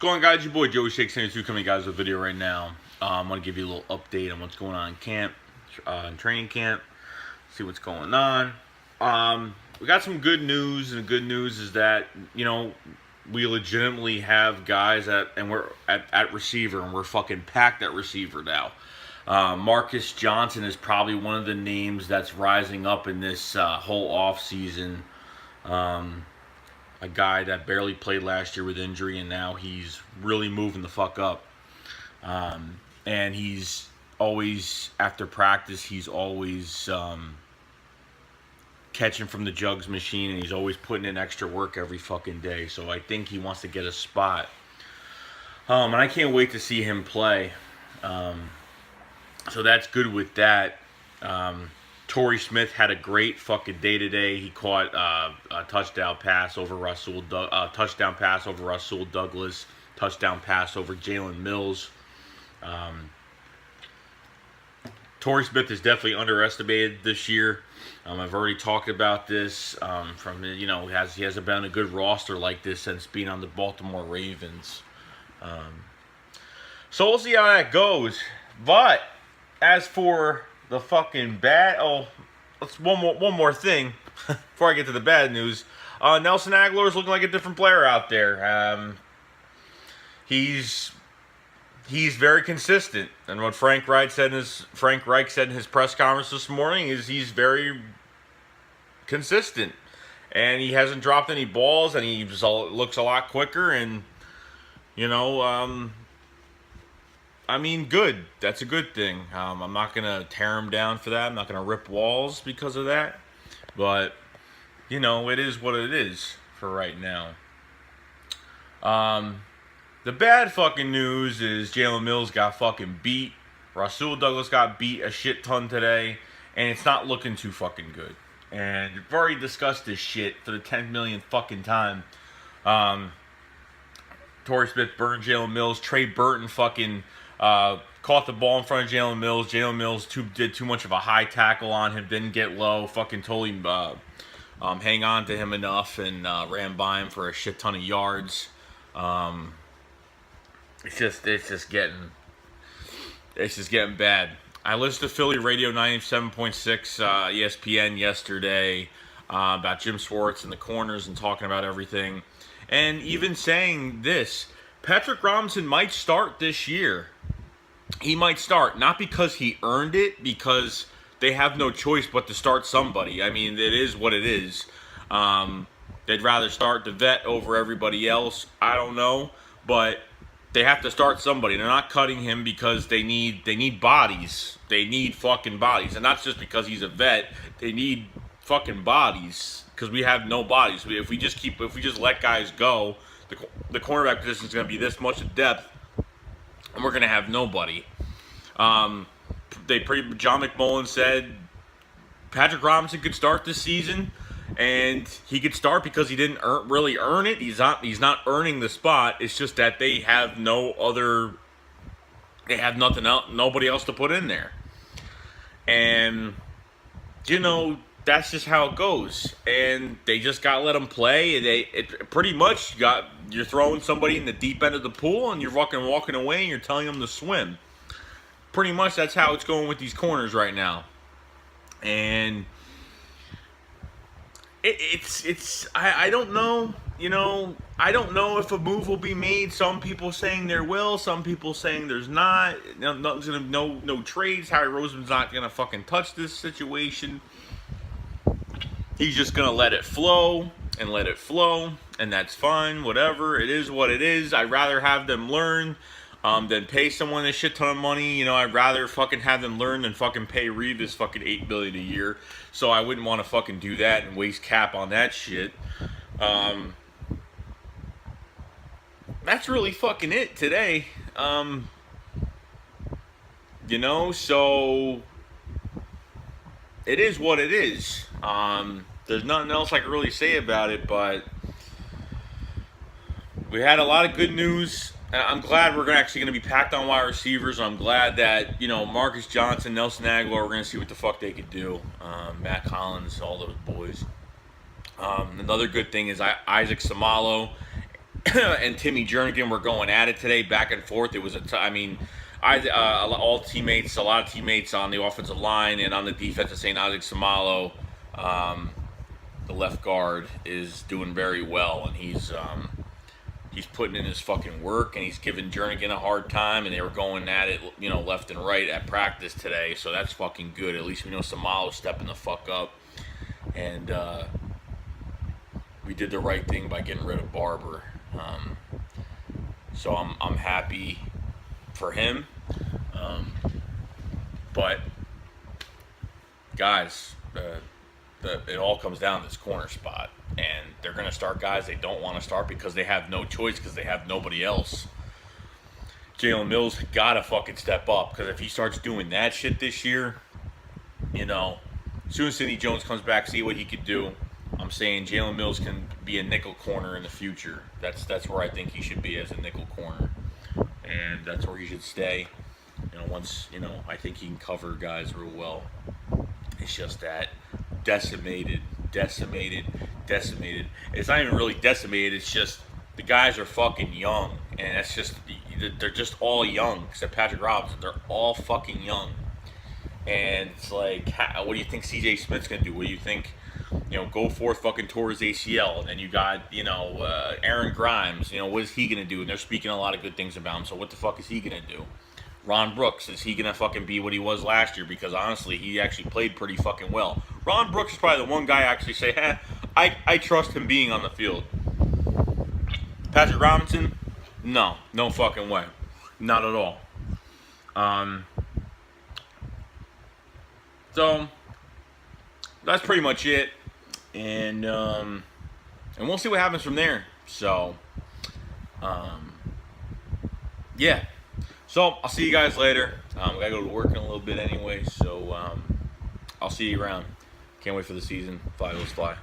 Going on, guys? Your boy Joey Shake 72 coming guys with a video right now. I'm gonna give you a little update on what's going on in camp, in training camp. See what's going on. We got some good news, and the good news is that we legitimately have guys and we're at receiver, and we're fucking packed at receiver now. Marcus Johnson is probably one of the names that's rising up in this whole off season. A guy that barely played last year with injury, and now he's really moving the fuck up. And he's always, after practice, he's always catching from the jugs machine, and he's always putting in extra work every fucking day. So I think he wants to get a spot. And I can't wait to see him play. So that's good with that. Torrey Smith had a great fucking day today. He caught a touchdown pass over Rasul Douglas, touchdown pass over Jalen Mills. Torrey Smith is definitely underestimated this year. I've already talked about this. He hasn't been on a good roster like this since being on the Baltimore Ravens. So we'll see how that goes. But as for the fucking bad. Let's one more thing before I get to the bad news. Nelson Agholor is looking like a different player out there. He's very consistent, and what Frank Reich said in his press conference this morning is he's very consistent, and he hasn't dropped any balls, and he looks a lot quicker, and good. That's a good thing. I'm not going to tear him down for that. I'm not going to rip walls because of that. But, it is what it is for right now. The bad fucking news is Jalen Mills got fucking beat. Rasul Douglas got beat a shit ton today. And it's not looking too fucking good. And we've already discussed this shit for the 10 millionth fucking time. Torrey Smith burned Jalen Mills. Trey Burton fucking caught the ball in front of Jalen Mills. Jalen Mills did too much of a high tackle on him, didn't get low, fucking totally hang on to him enough, and ran by him for a shit ton of yards. It's just getting bad. I listened to Philly Radio 97.6 ESPN yesterday about Jim Schwartz and the corners and talking about everything, and even saying this: Patrick Robinson might start this year. He might start, not because he earned it, because they have no choice but to start somebody. I mean, it is what it is. They'd rather start the vet over everybody else. I don't know, but they have to start somebody. They're not cutting him because they need bodies. They need fucking bodies, and not just because he's a vet. They need fucking bodies because we have no bodies. If we just let guys go, the cornerback position is going to be this much in depth, and we're going to have nobody. John McMullen said Patrick Robinson could start this season, and he could start because he didn't really earn it. He's not earning the spot. It's just that they have nothing else, nobody else to put in there, and that's just how it goes. And they just got to let them play. It pretty much you're throwing somebody in the deep end of the pool, and you're fucking walking away, and you're telling them to swim. Pretty much that's how it's going with these corners right now. And I don't know, I don't know if a move will be made. Some people saying there will, some people saying there's not. Nothing's gonna, no trades. Harry Roseman's not gonna fucking touch this situation. He's just gonna let it flow, and that's fine. Whatever, it is what it is. I'd rather have them learn than pay someone a shit ton of money. I'd rather fucking have them learn than fucking pay Revis fucking $8 billion a year. So I wouldn't want to fucking do that and waste cap on that shit. That's really fucking it today. So it is what it is. There's nothing else I can really say about it, but we had a lot of good news. I'm glad we're actually going to be packed on wide receivers. I'm glad that, Marcus Johnson, Nelson Agholor, we're going to see what the fuck they could do. Matt Collins, all those boys. Another good thing is Isaac Samalo and Timmy Jernigan were going at it today, back and forth. It was I mean, all teammates, a lot of teammates on the offensive line and on the defense of St. Isaac Samalo, the left guard, is doing very well, and he's putting in his fucking work, and he's giving Jernigan a hard time, and they were going at it, left and right at practice today, so that's fucking good. At least we know Samalo's stepping the fuck up, and we did the right thing by getting rid of Barber. So I'm happy for him, but guys, it all comes down to this corner spot, and they're going to start guys they don't want to start because they have no choice, because they have nobody else. Jalen Mills got to fucking step up, because if he starts doing that shit this year, as soon as Sidney Jones comes back, see what he could do. I'm saying Jalen Mills can be a nickel corner in the future. That's where I think he should be, as a nickel corner, and that's where he should stay. Once I think he can cover guys real well. It's just that decimated. It's not even really decimated. It's just the guys are fucking young, and it's just they're just all young except Patrick Robinson. They're all fucking young, and it's like, what do you think C.J. Smith's gonna do? What do you think? Go forth fucking tore his ACL, and then you got Aaron Grimes. What is he gonna do? And they're speaking a lot of good things about him. So what the fuck is he gonna do? Ron Brooks, is he gonna fucking be what he was last year? Because honestly, he actually played pretty fucking well. Ron Brooks is probably the one guy I actually say, I trust him being on the field. Patrick Robinson, no fucking way, not at all. So that's pretty much it, and we'll see what happens from there. So, yeah. So I'll see you guys later. I gotta go to work in a little bit anyway, so I'll see you around. Can't wait for the season. Fly, let's fly.